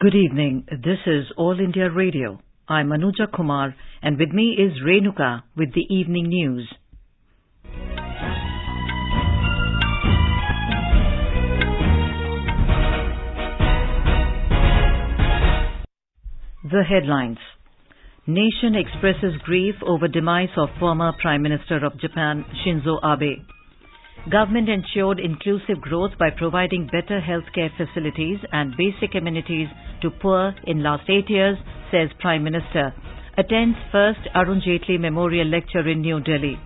Good evening. This is All India Radio. I'm Anuja Kumar, and with me is Renuka with the evening news. The headlines. Nation expresses grief over demise of former Prime Minister of Japan, Shinzo Abe. Government ensured inclusive growth by providing better healthcare facilities and basic amenities to poor in last 8 years, says Prime Minister. Attends first Arun Jaitley Memorial Lecture in New Delhi.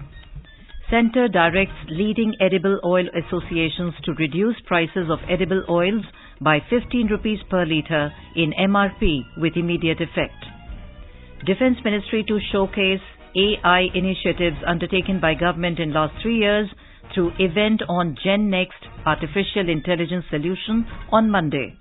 Centre directs leading edible oil associations to reduce prices of edible oils by 15 rupees per litre in MRP with immediate effect. Defence Ministry to showcase AI initiatives undertaken by government in last 3 years through event on GenNext Artificial Intelligence Solution on Monday.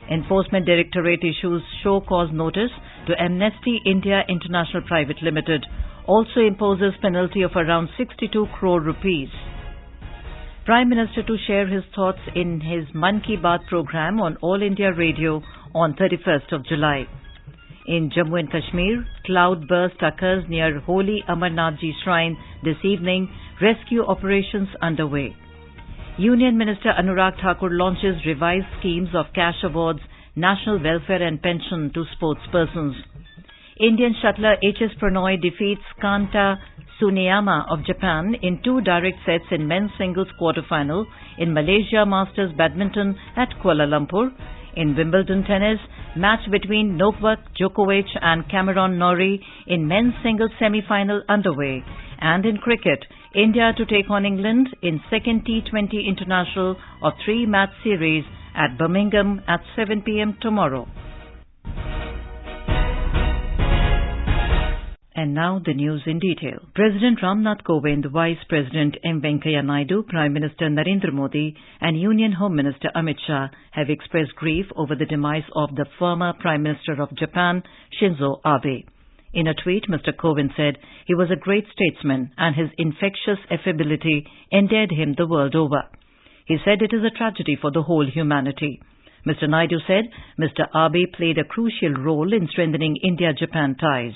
Enforcement Directorate issues show cause notice to Amnesty India International Private Limited, also imposes penalty of around 62 crore rupees. Prime Minister to share his thoughts in his Mann Ki Baat program on All India Radio on 31st of July. In Jammu and Kashmir, cloud burst occurs near Holy Amarnath Ji Shrine this evening. Rescue operations underway. Union Minister Anurag Thakur launches revised schemes of cash awards, national welfare and pension to sportspersons. Indian shuttler HS Pranoy defeats Kanta Tsuneyama of Japan in 2 direct sets in men's singles quarterfinal in Malaysia Masters Badminton at Kuala Lumpur. In Wimbledon tennis, match between Novak Djokovic and Cameron Norrie in men's singles semi-final underway. And in cricket, India to take on England in second T20 international of 3-match series at Birmingham at 7 p.m. tomorrow. And now the news in detail. President Ramnath Kovind, Vice President M. Venkaiah Naidu, Prime Minister Narendra Modi and Union Home Minister Amit Shah have expressed grief over the demise of the former Prime Minister of Japan, Shinzo Abe. In a tweet, Mr. Kovind said he was a great statesman and his infectious affability endeared him the world over. He said it is a tragedy for the whole humanity. Mr. Naidu said Mr. Abe played a crucial role in strengthening India-Japan ties.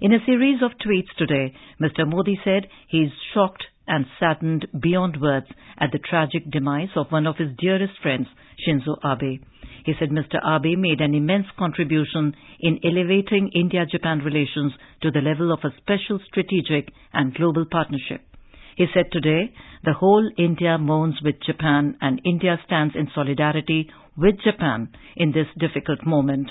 In a series of tweets today, Mr. Modi said he is shocked and saddened beyond words at the tragic demise of one of his dearest friends, Shinzo Abe. He said Mr. Abe made an immense contribution in elevating India-Japan relations to the level of a special strategic and global partnership. He said today, the whole India mourns with Japan and India stands in solidarity with Japan in this difficult moment.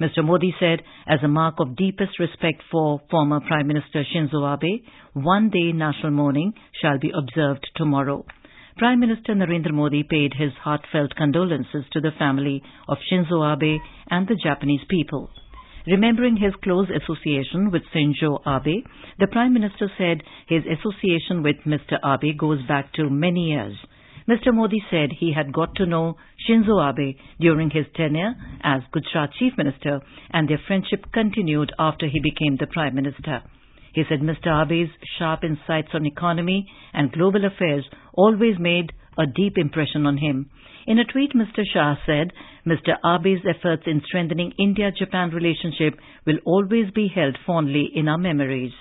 Mr. Modi said, as a mark of deepest respect for former Prime Minister Shinzo Abe, one-day national mourning shall be observed tomorrow. Prime Minister Narendra Modi paid his heartfelt condolences to the family of Shinzo Abe and the Japanese people. Remembering his close association with Shinzo Abe, the Prime Minister said his association with Mr. Abe goes back to many years. Mr. Modi said he had got to know Shinzo Abe during his tenure as Gujarat Chief Minister and their friendship continued after he became the Prime Minister. He said Mr. Abe's sharp insights on economy and global affairs always made a deep impression on him. In a tweet, Mr. Shah said, Mr. Abe's efforts in strengthening India-Japan relationship will always be held fondly in our memories.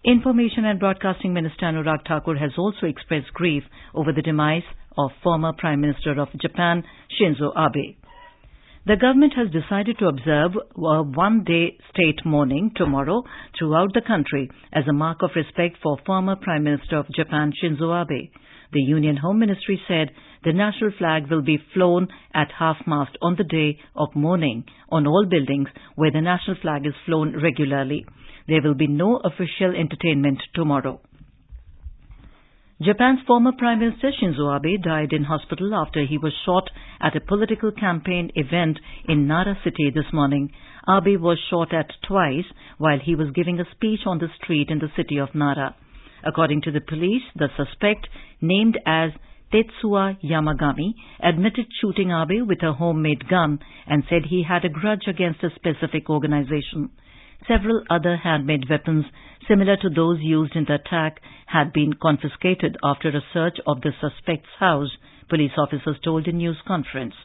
Information and Broadcasting Minister Anurag Thakur has also expressed grief over the demise of former Prime Minister of Japan, Shinzo Abe. The government has decided to observe a one-day state mourning tomorrow throughout the country as a mark of respect for former Prime Minister of Japan, Shinzo Abe. The Union Home Ministry said the national flag will be flown at half-mast on the day of mourning on all buildings where the national flag is flown regularly. There will be no official entertainment tomorrow. Japan's former Prime Minister Shinzo Abe died in hospital after he was shot at a political campaign event in Nara City this morning. Abe was shot at twice while he was giving a speech on the street in the city of Nara. According to the police, the suspect, named as Tetsuya Yamagami, admitted shooting Abe with a homemade gun and said he had a grudge against a specific organization. Several other handmade weapons similar to those used in the attack had been confiscated after a search of the suspect's house, police officers told in news conference.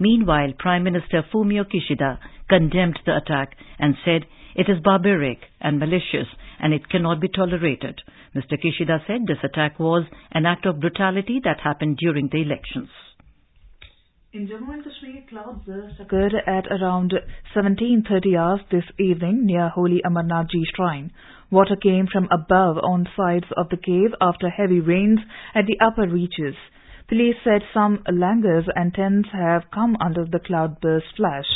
Meanwhile, Prime Minister Fumio Kishida condemned the attack and said it is barbaric and malicious and it cannot be tolerated. Mr. Kishida said this attack was an act of brutality that happened during the elections. In Jammu and Kashmir, cloudburst occurred at around 17:30 hours this evening near Holy Amarnath Ji Shrine. Water came from above on sides of the cave after heavy rains at the upper reaches. Police said some langars and tents have come under the cloudburst flash.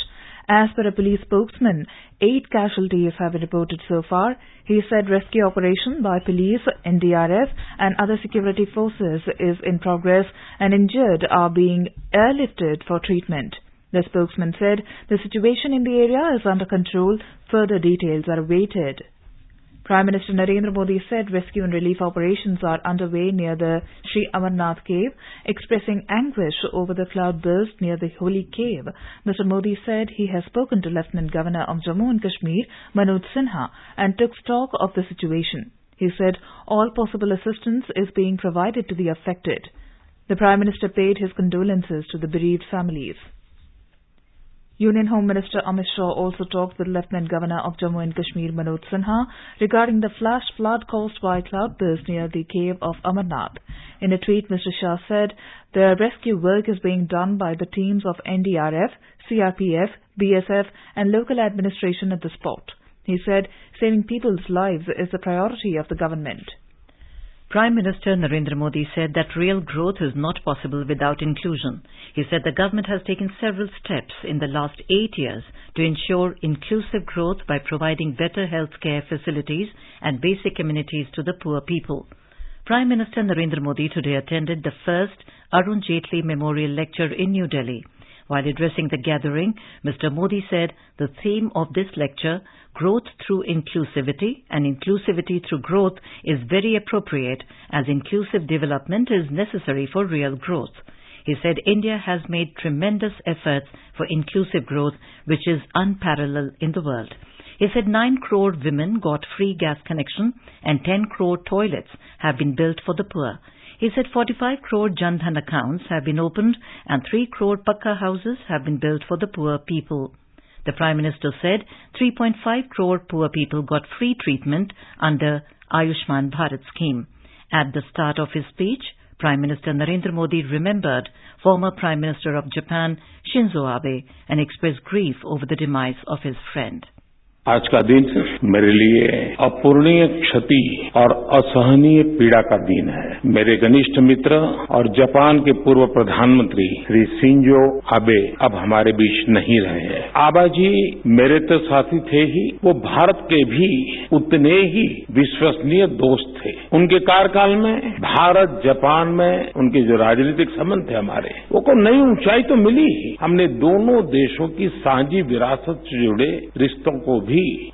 As per a police spokesman, 8 casualties have been reported so far. He said rescue operation by police, NDRF and other security forces is in progress and injured are being airlifted for treatment. The spokesman said the situation in the area is under control. Further details are awaited. Prime Minister Narendra Modi said rescue and relief operations are underway near the Sri Amarnath cave, expressing anguish over the cloudburst near the holy cave. Mr. Modi said he has spoken to Lieutenant Governor of Jammu and Kashmir, Manoj Sinha, and took stock of the situation. He said all possible assistance is being provided to the affected. The Prime Minister paid his condolences to the bereaved families. Union Home Minister Amit Shah also talked with Lieutenant Governor of Jammu and Kashmir Manoj Sinha regarding the flash flood caused by cloudburst near the cave of Amarnath. In a tweet, Mr. Shah said the rescue work is being done by the teams of NDRF, CRPF, BSF and local administration at the spot. He said saving people's lives is the priority of the government. Prime Minister Narendra Modi said that real growth is not possible without inclusion. He said the government has taken several steps in the last 8 years to ensure inclusive growth by providing better healthcare facilities and basic amenities to the poor people. Prime Minister Narendra Modi today attended the first Arun Jaitley Memorial Lecture in New Delhi. While addressing the gathering, Mr. Modi said the theme of this lecture, Growth Through Inclusivity and Inclusivity Through Growth, is very appropriate as inclusive development is necessary for real growth. He said India has made tremendous efforts for inclusive growth, which is unparalleled in the world. He said 9 crore women got free gas connection and 10 crore toilets have been built for the poor. He said 45 crore Jan Dhan accounts have been opened and 3 crore Pakka houses have been built for the poor people. The Prime Minister said 3.5 crore poor people got free treatment under Ayushman Bharat scheme. At the start of his speech, Prime Minister Narendra Modi remembered former Prime Minister of Japan Shinzo Abe and expressed grief over the demise of his friend. आज का दिन मेरे लिए अपूर्णीय क्षति और असहनीय पीड़ा का दिन है। मेरे घनिष्ठ मित्र और जापान के पूर्व प्रधानमंत्री श्री शिंजो आबे अब हमारे बीच नहीं रहे हैं। आबा जी मेरे तो साथी थे ही, वो भारत के भी उतने ही विश्वसनीय दोस्त थे। उनके कार्यकाल में भारत जापान में उनके जो राजनीतिक संबंध थे हमारे, वो को नई ऊंचाई तो मिली ही। हमने दोनों देशों की साझी विरासत से जुड़े रिश्तों को भी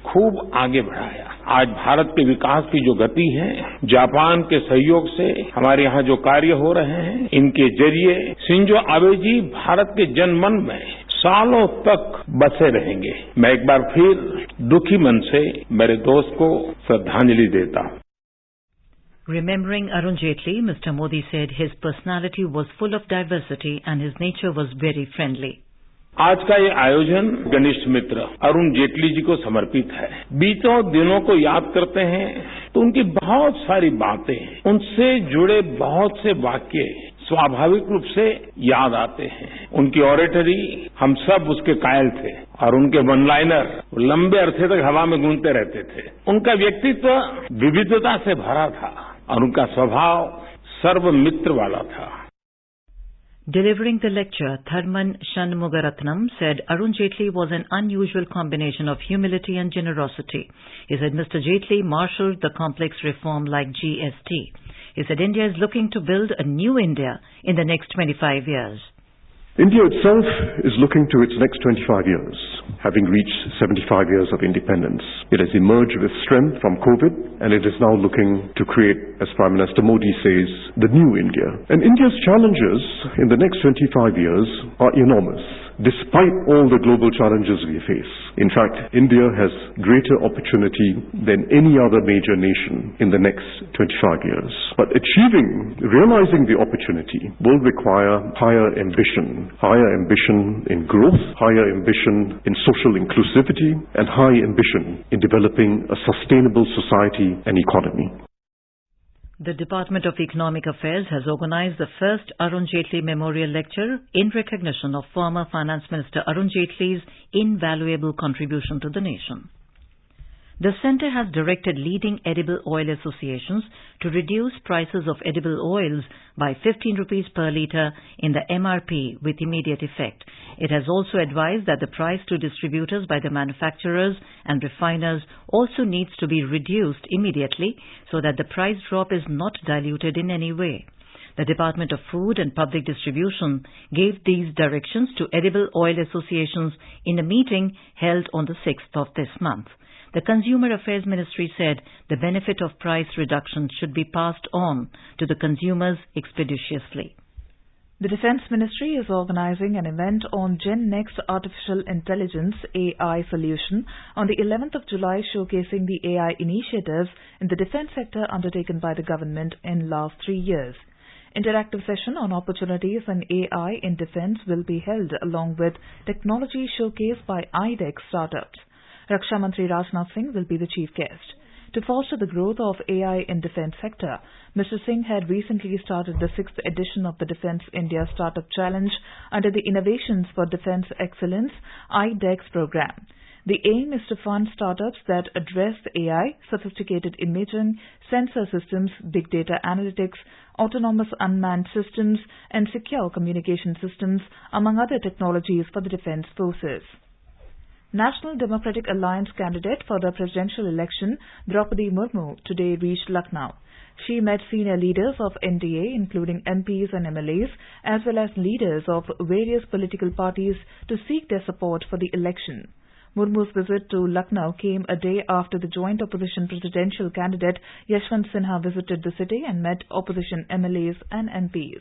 खूब आगे बढ़ाया। आज भारत के विकास की जो गति है, जापान के सहयोग से हमारे यहाँ जो कार्य हो रहे हैं, इनके जरिए शिंजो आबे जी भारत के जनमन में सालों तक बसे रहेंगे। मैं एक बार फिर दुखी मन से मेरे दोस्त को श्रद्धांजलि देता हूँ। Remembering Arun Jaitley, Mr. Modi said his personality was full of diversity and his nature was very friendly. आज का ये आयोजन घनिष्ठ मित्र अरुण जेटली जी को समर्पित है। बीतों दिनों को याद करते हैं तो उनकी बहुत सारी बातें, उनसे जुड़े बहुत से वाक्य स्वाभाविक रूप से याद आते हैं। उनकी ऑरेटरी हम सब उसके कायल थे और उनके वन लाइनर लंबे अरसे तक हवा में गूंजते रहते थे। उनका व्यक्तित्व विविधता से भरा था और उनका स्वभाव सर्वमित्र वाला था। Delivering the lecture, Tharman Shanmugaratnam said Arun Jaitley was an unusual combination of humility and generosity. He said Mr. Jaitley marshaled the complex reform like GST. He said India is looking to build a new India in the next 25 years. India itself is looking to its next 25 years, having reached 75 years of independence. It has emerged with strength from COVID, and it is now looking to create, as Prime Minister Modi says, the new India. And India's challenges in the next 25 years are enormous. despite all the global challenges we face. In fact, India has greater opportunity than any other major nation in the next 25 years. But realizing the opportunity will require higher ambition in growth, higher ambition in social inclusivity, and high ambition in developing a sustainable society and economy. The Department of Economic Affairs has organized the first Arun Jaitley Memorial Lecture in recognition of former Finance Minister Arun Jaitley's invaluable contribution to the nation. The centre has directed leading edible oil associations to reduce prices of edible oils by 15 rupees per litre in the MRP with immediate effect. It has also advised that the price to distributors by the manufacturers and refiners also needs to be reduced immediately so that the price drop is not diluted in any way. The Department of Food and Public Distribution gave these directions to edible oil associations in a meeting held on the 6th of this month. The Consumer Affairs Ministry said the benefit of price reduction should be passed on to the consumers expeditiously. The Defence Ministry is organising an event on GenNext Artificial Intelligence AI solution on the 11th of July, showcasing the AI initiatives in the defence sector undertaken by the government in last 3 years. Interactive session on opportunities in AI in defence will be held along with technology showcase by IDEX startups. Raksha Mantri Rajnath Singh will be the chief guest. To foster the growth of AI in defence sector, Mr. Singh had recently started the 6th edition of the Defence India Startup Challenge under the Innovations for Defence Excellence IDEX program. The aim is to fund startups that address AI, sophisticated imaging, sensor systems, big data analytics, autonomous unmanned systems, and secure communication systems, among other technologies for the defence forces. National Democratic Alliance candidate for the presidential election, Draupadi Murmu, today reached Lucknow. She met senior leaders of NDA, including MPs and MLAs, as well as leaders of various political parties to seek their support for the election. Murmu's visit to Lucknow came a day after the joint opposition presidential candidate Yashwant Sinha visited the city and met opposition MLAs and MPs.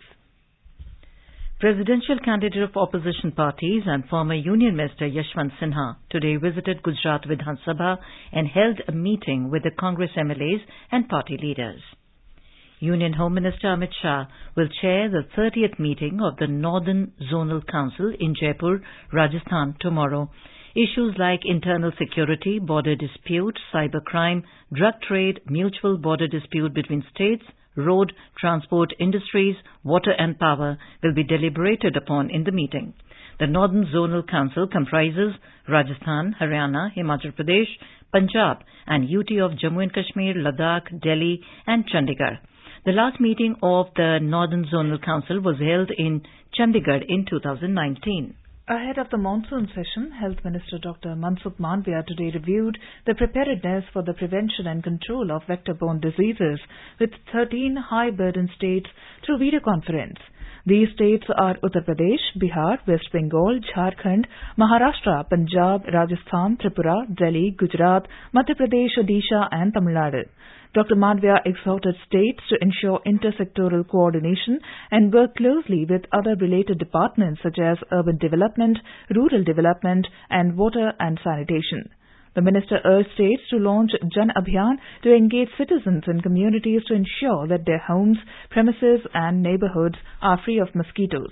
Presidential candidate of opposition parties and former Union Minister Yashwant Sinha today visited Gujarat Vidhan Sabha and held a meeting with the Congress MLAs and party leaders. Union Home Minister Amit Shah will chair the 30th meeting of the Northern Zonal Council in Jaipur, Rajasthan tomorrow. Issues like internal security, border dispute, cybercrime, drug trade, mutual border dispute between states, road, transport, industries, water and power will be deliberated upon in the meeting. The Northern Zonal Council comprises Rajasthan, Haryana, Himachal Pradesh, Punjab and UT of Jammu and Kashmir, Ladakh, Delhi and Chandigarh. The last meeting of the Northern Zonal Council was held in Chandigarh in 2019. Ahead of the monsoon session, Health Minister Dr. Mansukh Mandavia today reviewed the preparedness for the prevention and control of vector-borne diseases with 13 high-burden states through video conference. These states are Uttar Pradesh, Bihar, West Bengal, Jharkhand, Maharashtra, Punjab, Rajasthan, Tripura, Delhi, Gujarat, Madhya Pradesh, Odisha and Tamil Nadu. Dr. Mandavia exhorted states to ensure intersectoral coordination and work closely with other related departments such as urban development, rural development and water and sanitation. The minister urged states to launch Jan Abhiyan to engage citizens and communities to ensure that their homes, premises and neighborhoods are free of mosquitoes.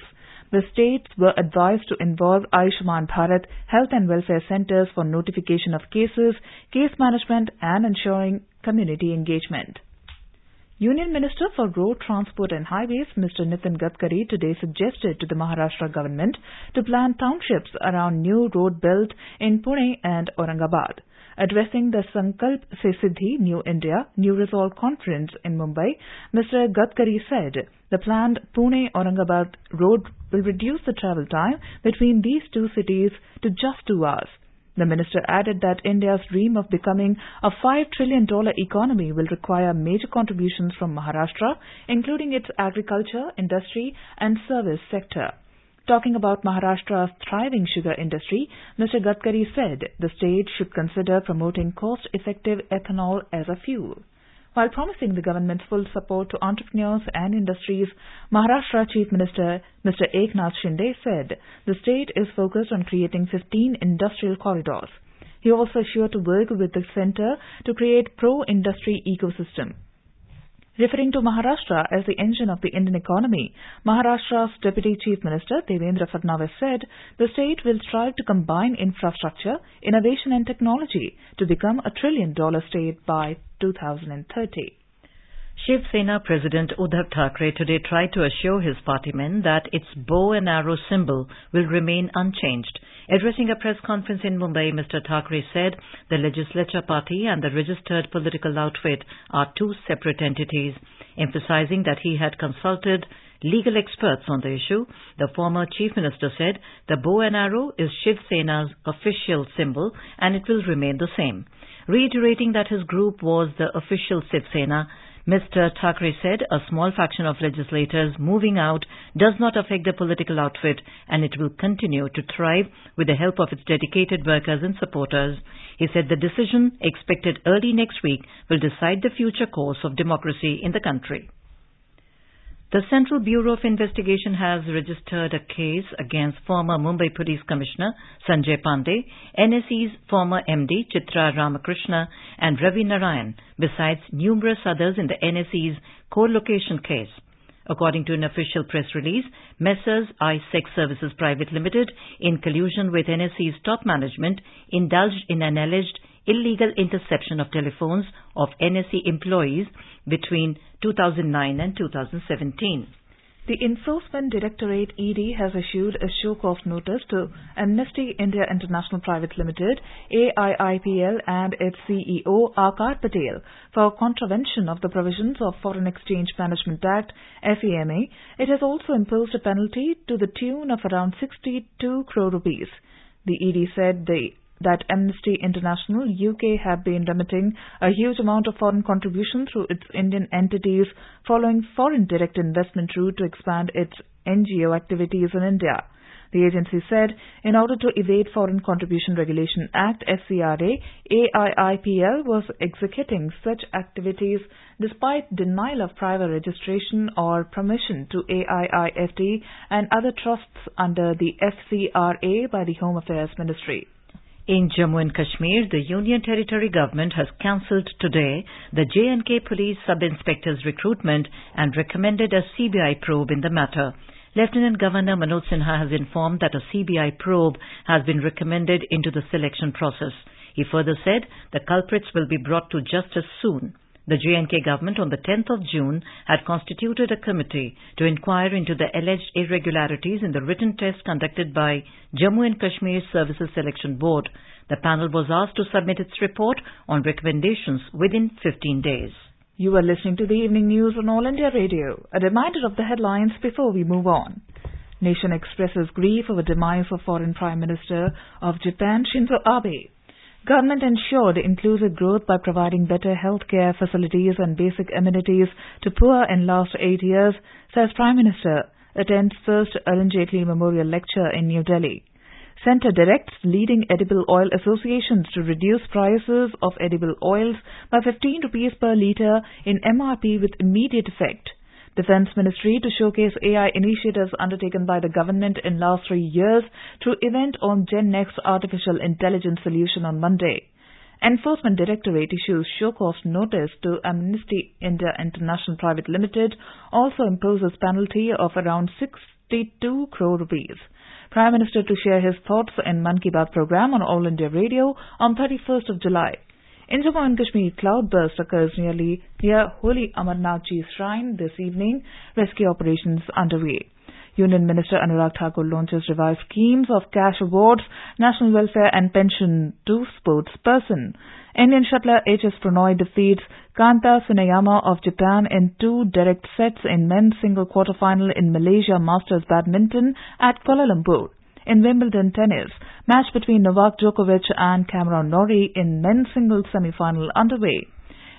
The states were advised to involve Ayushman Bharat health and welfare centers for notification of cases, case management and ensuring community engagement. Union Minister for Road Transport and Highways, Mr. Nitin Gadkari, today suggested to the Maharashtra government to plan townships around new road built in Pune and Aurangabad. Addressing the Sankalp Se Siddhi New India, New Resolve conference in Mumbai, Mr. Gadkari said the planned Pune-Aurangabad road will reduce the travel time between these two cities to just 2 hours. The minister added that India's dream of becoming a $5 trillion economy will require major contributions from Maharashtra, including its agriculture, industry and service sector. Talking about Maharashtra's thriving sugar industry, Mr. Gadkari said the state should consider promoting cost-effective ethanol as a fuel. While promising the government's full support to entrepreneurs and industries, Maharashtra Chief Minister Mr. Eknath Shinde said the state is focused on creating 15 industrial corridors. He also assured to work with the centre to create pro-industry ecosystem. Referring to Maharashtra as the engine of the Indian economy, Maharashtra's Deputy Chief Minister Devendra Fadnavis said the state will strive to combine infrastructure, innovation and technology to become a $1 trillion state by 2030. Shiv Sena President Uddhav Thackeray today tried to assure his partymen that its bow and arrow symbol will remain unchanged. Addressing a press conference in Mumbai, Mr. Thackeray said the Legislature Party and the registered political outfit are two separate entities. Emphasizing that he had consulted legal experts on the issue, the former Chief Minister said the bow and arrow is Shiv Sena's official symbol and it will remain the same. Reiterating that his group was the official Shiv Sena, Mr. Thackeray said a small faction of legislators moving out does not affect the political outfit and it will continue to thrive with the help of its dedicated workers and supporters. He said the decision, expected early next week, will decide the future course of democracy in the country. The Central Bureau of Investigation has registered a case against former Mumbai Police Commissioner Sanjay Pandey, NSE's former MD Chitra Ramakrishna and Ravi Narayan, besides numerous others in the NSE's co-location case. According to an official press release, Messrs. iSex Services Private Limited, in collusion with NSE's top management, indulged in an alleged illegal interception of telephones of NSE employees between 2009 and 2017. The Enforcement Directorate ED has issued a show-cause notice to Amnesty India International Private Limited, AIIPL, and its CEO Akar Patel for contravention of the provisions of Foreign Exchange Management Act, FEMA. It has also imposed a penalty to the tune of around 62 crore rupees. The ED said that Amnesty International UK have been remitting a huge amount of foreign contribution through its Indian entities following foreign direct investment route to expand its NGO activities in India. The agency said in order to evade Foreign Contribution Regulation Act FCRA, AIIPL was executing such activities despite denial of private registration or permission to AIIFT and other trusts under the FCRA by the Home Affairs Ministry. In Jammu and Kashmir, the Union Territory Government has cancelled today the J&K Police Sub-Inspector's recruitment and recommended a CBI probe in the matter. Lieutenant Governor Manoj Sinha has informed that a CBI probe has been recommended into the selection process. He further said the culprits will be brought to justice soon. The J&K government on the 10th of June had constituted a committee to inquire into the alleged irregularities in the written test conducted by Jammu and Kashmir Services Selection Board. The panel was asked to submit its report on recommendations within 15 days. You are listening to the evening news on All India Radio. A reminder of the headlines before we move on. Nation expresses grief over demise of Foreign Prime Minister of Japan Shinzo Abe. Government ensured inclusive growth by providing better healthcare facilities and basic amenities to poor in last 8 years, says Prime Minister, attends first Arun Jaitley Memorial Lecture in New Delhi. Centre directs leading edible oil associations to reduce prices of edible oils by 15 rupees per litre in MRP with immediate effect. Defence Ministry to showcase AI initiatives undertaken by the government in last 3 years through event on GenNext Artificial Intelligence Solution on Monday. Enforcement Directorate issues show-cause notice to Amnesty India International Private Limited, also imposes penalty of around 62 crore rupees. Prime Minister to share his thoughts in Mann Ki Baat program on All India Radio on 31st of July. In Jammu and Kashmir, cloudburst occurs near Holy Amarnath Ji Shrine this evening. Rescue operations underway. Union Minister Anurag Thakur launches revised schemes of cash awards, national welfare and pension to sportsperson. Indian shuttler H.S. Pranoy defeats Kanta Tsuneyama of Japan in 2 direct sets in men's single quarterfinal in Malaysia Masters Badminton at Kuala Lumpur. In Wimbledon tennis, match between Novak Djokovic and Cameron Norrie in men's singles semi-final underway.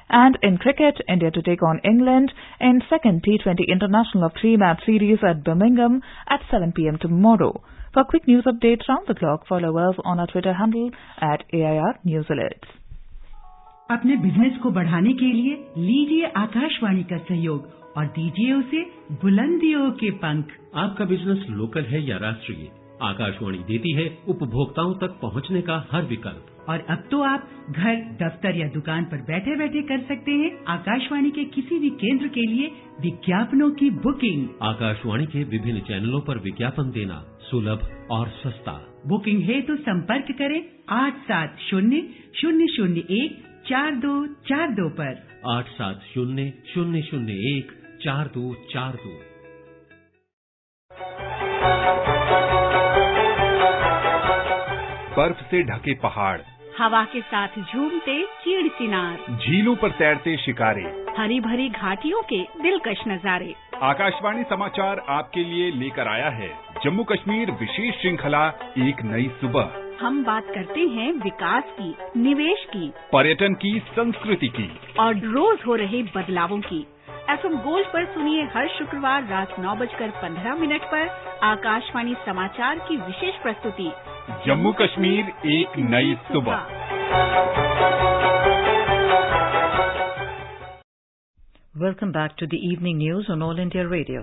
And in cricket, India to take on England in second T20 International of 3-match series at Birmingham at 7 p.m. tomorrow. For quick news updates round the clock, follow us on our Twitter handle at AIR News Alerts. अपने business को बढ़ाने के लिए लीजिए आकाशवाणी का सहयोग और दीजिए उसे बुलंदियों के पंख। आपका बिजनेस लोकल है या राष्ट्रीय, आकाशवाणी देती है उपभोक्ताओं तक पहुंचने का हर विकल्प। और अब तो आप घर, दफ्तर या दुकान पर बैठे बैठे कर सकते हैं आकाशवाणी के किसी भी केंद्र के लिए विज्ञापनों की बुकिंग। आकाशवाणी के विभिन्न चैनलों पर विज्ञापन देना सुलभ और सस्ता। बुकिंग है तो संपर्क करें 8700014242 पर। 8700014242। बर्फ से ढके पहाड़, हवा के साथ झूमते चीड़ चिनार, झीलों पर तैरते शिकारे, हरी भरी घाटियों के दिलकश नजारे। आकाशवाणी समाचार आपके लिए लेकर आया है जम्मू कश्मीर विशेष श्रृंखला एक नई सुबह। हम बात करते हैं विकास की, निवेश की, पर्यटन की, संस्कृति की और रोज हो रहे बदलावों की। FM गोल्ड पर सुनिए हर शुक्रवार रात 9:15 पर आकाशवाणी समाचार की विशेष प्रस्तुति जम्मू कश्मीर एक नई सुबह। Welcome back to the evening news on All India Radio.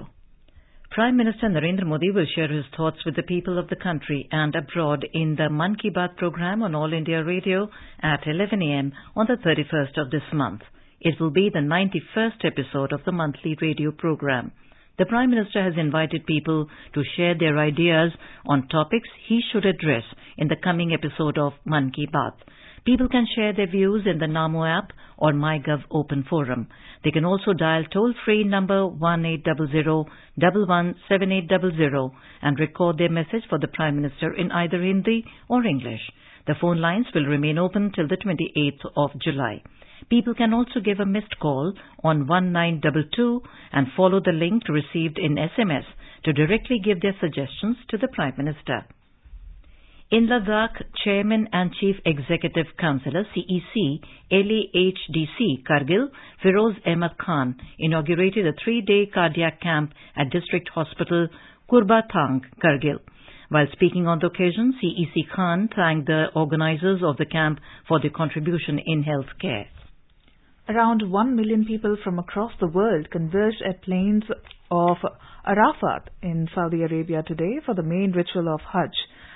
Prime Minister Narendra Modi will share his thoughts with the people of the country and abroad in the Mann Ki Baat program on All India Radio at 11 a.m. on the 31st of this month. It will be the 91st episode of the monthly radio program. The Prime Minister has invited people to share their ideas on topics he should address in the coming episode of Mann Ki Baat. People can share their views in the Namo app or MyGov Open Forum. They can also dial toll-free number 1800-117800 and record their message for the Prime Minister in either Hindi or English. The phone lines will remain open till the 28th of July. People can also give a missed call on 1922 and follow the link received in SMS to directly give their suggestions to the Prime Minister. In Ladakh, Chairman and Chief Executive Councillor CEC LAHDC Kargil Feroz Ahmed Khan inaugurated a 3-day cardiac camp at District Hospital Kurbathang, Kargil. While speaking on the occasion, CEC Khan thanked the organisers of the camp for their contribution in health care. Around 1 million people from across the world converged at plains of Arafat in Saudi Arabia today for the main ritual of Hajj.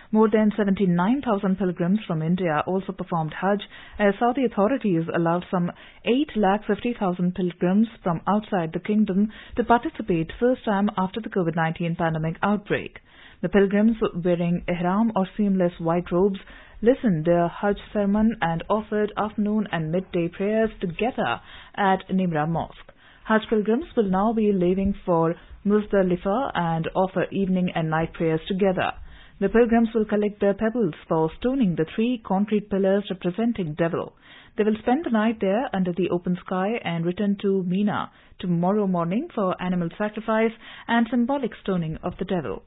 More than 79,000 pilgrims from India also performed Hajj, as Saudi authorities allowed some 850,000 pilgrims from outside the kingdom to participate first time after the COVID-19 pandemic outbreak. The pilgrims, wearing ihram or seamless white robes, listened their Hajj sermon and offered afternoon and midday prayers together at Nimra Mosque. Hajj pilgrims will now be leaving for Muzdalifah and offer evening and night prayers together. The pilgrims will collect their pebbles for stoning the 3 concrete pillars representing Devil. They will spend the night there under the open sky and return to Mina tomorrow morning for animal sacrifice and symbolic stoning of the Devil.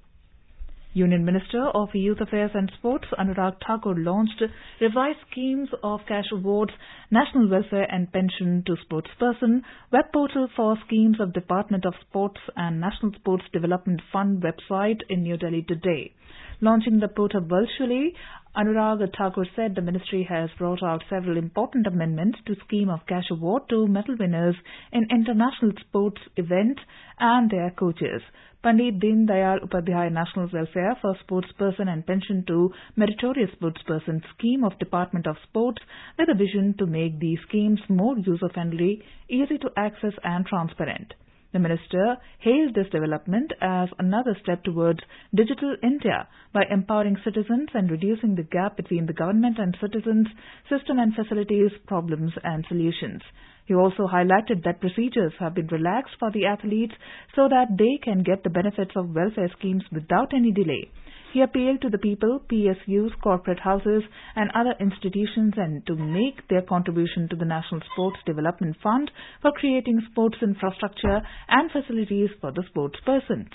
Union Minister of Youth Affairs and Sports Anurag Thakur launched revised schemes of cash awards, national welfare and pension to sportsperson, web portal for schemes of Department of Sports and National Sports Development Fund website in New Delhi today. Launching the portal virtually, Anurag Thakur said the ministry has brought out several important amendments to scheme of cash award to medal winners in international sports events and their coaches. Pandit Deen Dayal Upadhyay National Welfare for Sportsperson and Pension to Meritorious Sportsperson scheme of Department of Sports with a vision to make these schemes more user-friendly, easy to access and transparent. The minister hailed this development as another step towards Digital India by empowering citizens and reducing the gap between the government and citizens, system and facilities, problems and solutions. He also highlighted that procedures have been relaxed for the athletes so that they can get the benefits of welfare schemes without any delay. He appealed to the people, PSUs, corporate houses and other institutions and to make their contribution to the National Sports Development Fund for creating sports infrastructure and facilities for the sports persons.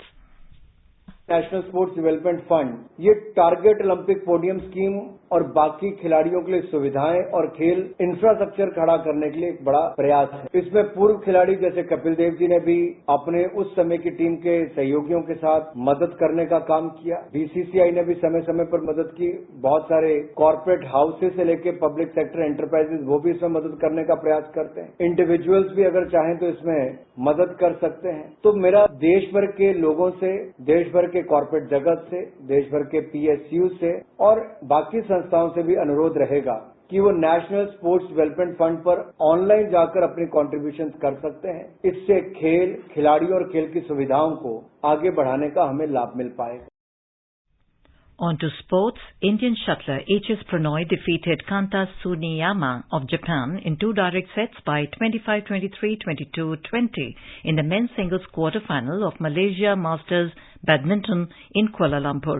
National sports development fund ये target Olympic podium scheme और बाकी खिलाड़ियों के लिए सुविधाएं और खेल infrastructure खड़ा करने के लिए एक बड़ा प्रयास है। इसमें पूर्व खिलाड़ी जैसे कपिल देव जी ने भी अपने उस समय की टीम के सहयोगियों के साथ मदद करने का काम किया। बीसीसीआई ने भी समय समय पर मदद की। बहुत सारे कॉर्पोरेट हाउसेस से लेकर पब्लिक सेक्टर एंटरप्राइजेस वो भी इसमें मदद करने का प्रयास करते हैं। इंडिविजुअल्स भी अगर चाहें तो इसमें मदद कर सकते हैं। तो मेरा देश भर के लोगों से, देश भर के कॉर्पोरेट जगत से, देश भर के PSU से और बाकी संस्थाओं से भी अनुरोध रहेगा कि वो नेशनल स्पोर्ट्स डेवलपमेंट फंड पर ऑनलाइन जाकर अपनी कॉन्ट्रीब्यूशन कर सकते हैं। इससे खेल, खिलाड़ियों और खेल की सुविधाओं को आगे बढ़ाने का हमें लाभ मिल पाएगा। On to sports. Indian shuttler H.S. Pranoy defeated Kanta Tsuneyama of Japan in 2 direct sets by 25-23, 22-20 in the men's singles quarter-final of Malaysia Masters Badminton in Kuala Lumpur.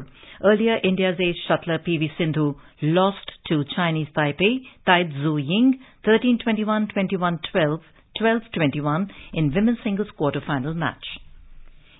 Earlier, India's ace shuttler P.V. Sindhu lost to Chinese Taipei Tai Tzu Ying 13-21, 21-12, 12-21 in women's singles quarter-final match.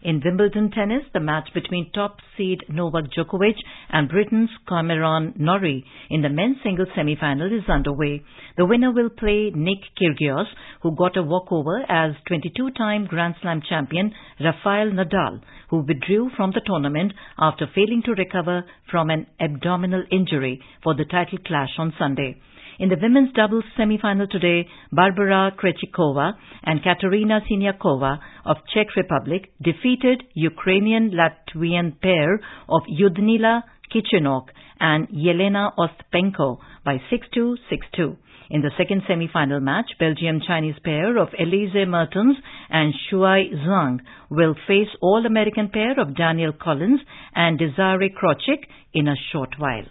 In Wimbledon tennis, the match between top seed Novak Djokovic and Britain's Cameron Norrie in the men's singles semi-final is underway. The winner will play Nick Kyrgios, who got a walkover as 22-time Grand Slam champion Rafael Nadal, who withdrew from the tournament after failing to recover from an abdominal injury for the title clash on Sunday. In the women's doubles semi-final today, Barbara Krejcikova and Katerina Siniakova of Czech Republic defeated Ukrainian-Latvian pair of Lyudmila Kichenok and Yelena Ostapenko by 6-2, 6-2. In the second semi-final match, Belgium-Chinese pair of Elise Mertens and Shuai Zhang will face All-American pair of Daniel Collins and Desiree Krochik in a short while.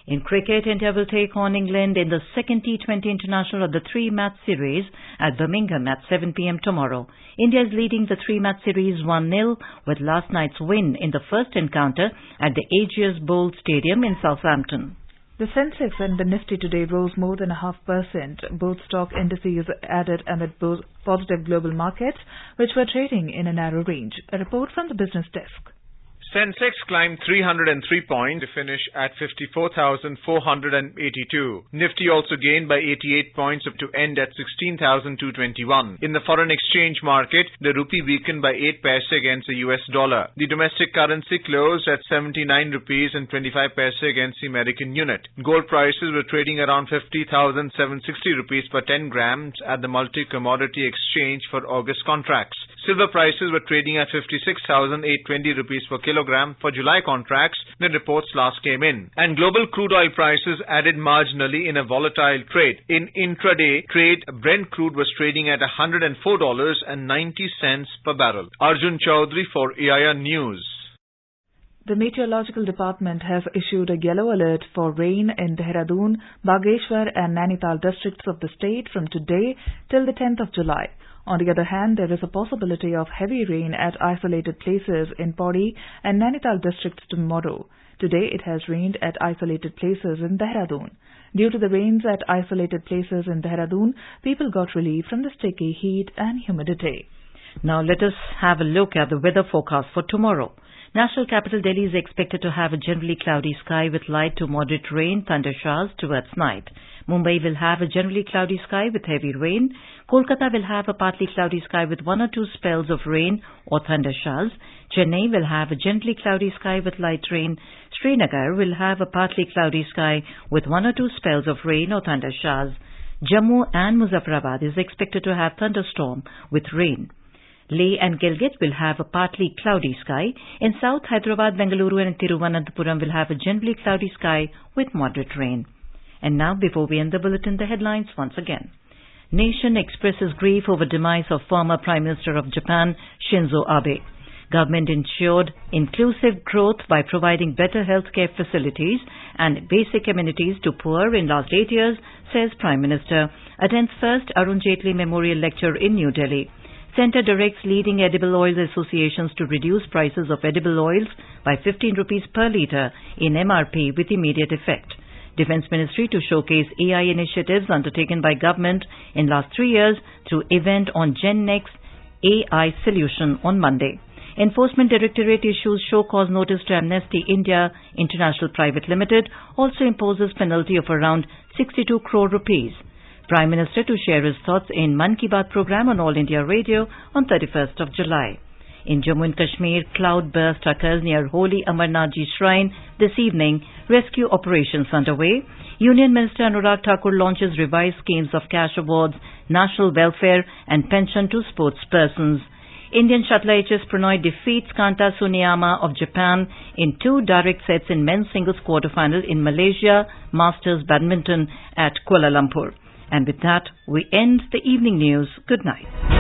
In cricket, India will take on England in the second T20 International of the 3-match series at Birmingham at 7 p.m. tomorrow. India is leading the 3-match series 1-0 with last night's win in the first encounter at the Ageas Bowl Stadium in Southampton. The Sensex and the Nifty today rose more than 0.5%. Both stock indices added amid both positive global markets, which were trading in a narrow range. A report from the business desk. Sensex climbed 303 points to finish at 54,482. Nifty also gained by 88 points up to end at 16,221. In the foreign exchange market, the rupee weakened by 8 paise against the US dollar. The domestic currency closed at 79 rupees and 25 paise against the American unit. Gold prices were trading around 50,760 rupees per 10 grams at the multi-commodity exchange for August contracts. Silver prices were trading at 56,820 rupees per kilogram for July contracts when reports last came in. And global crude oil prices added marginally in a volatile trade. In intraday trade, Brent crude was trading at $104.90 per barrel. Arjun Chaudhary for AIR News. The Meteorological Department has issued a yellow alert for rain in Dehradun, Bageshwar and Nainital districts of the state from today till the 10th of July. On the other hand, there is a possibility of heavy rain at isolated places in Pauri and Nainital districts tomorrow. Today it has rained at isolated places in Dehradun. Due to the rains at isolated places in Dehradun, people got relief from the sticky heat and humidity. Now let us have a look at the weather forecast for tomorrow. National capital Delhi is expected to have a generally cloudy sky with light to moderate rain, thunder showers towards night. Mumbai will have a generally cloudy sky with heavy rain. Kolkata will have a partly cloudy sky with 1 or 2 spells of rain or thunder showers. Chennai will have a gently cloudy sky with light rain. Srinagar will have a partly cloudy sky with 1 or 2 spells of rain or thunder showers. Jammu and Muzaffarabad is expected to have thunderstorm with rain. Leh and Gilgit will have a partly cloudy sky. In South, Hyderabad, Bengaluru and Tiruvananthapuram will have a generally cloudy sky with moderate rain. And now, before we end the bulletin, the headlines once again. Nation expresses grief over demise of former Prime Minister of Japan, Shinzo Abe. Government ensured inclusive growth by providing better healthcare facilities and basic amenities to poor in last 8 years, says Prime Minister. Attends first Arun Jaitley Memorial Lecture in New Delhi. Centre directs leading edible oils associations to reduce prices of edible oils by 15 rupees per litre in MRP with immediate effect. Defence Ministry to showcase AI initiatives undertaken by government in last 3 years through event on GenNext AI solution on Monday. Enforcement Directorate issues show cause notice to Amnesty India International Private Limited, also imposes penalty of around 62 crore rupees. Prime Minister to share his thoughts in Mann Ki Baat program on All India Radio on 31st of July. In Jammu and Kashmir, cloud burst occurs near Holy Amarnath Ji Shrine this evening. Rescue operations underway. Union Minister Anurag Thakur launches revised schemes of cash awards, national welfare and pension to sportspersons. Indian shuttler HS Pranoy defeats Kanta Suneyama of Japan in 2 direct sets in men's singles quarterfinal in Malaysia Masters Badminton at Kuala Lumpur. And with that, we end the evening news. Good night.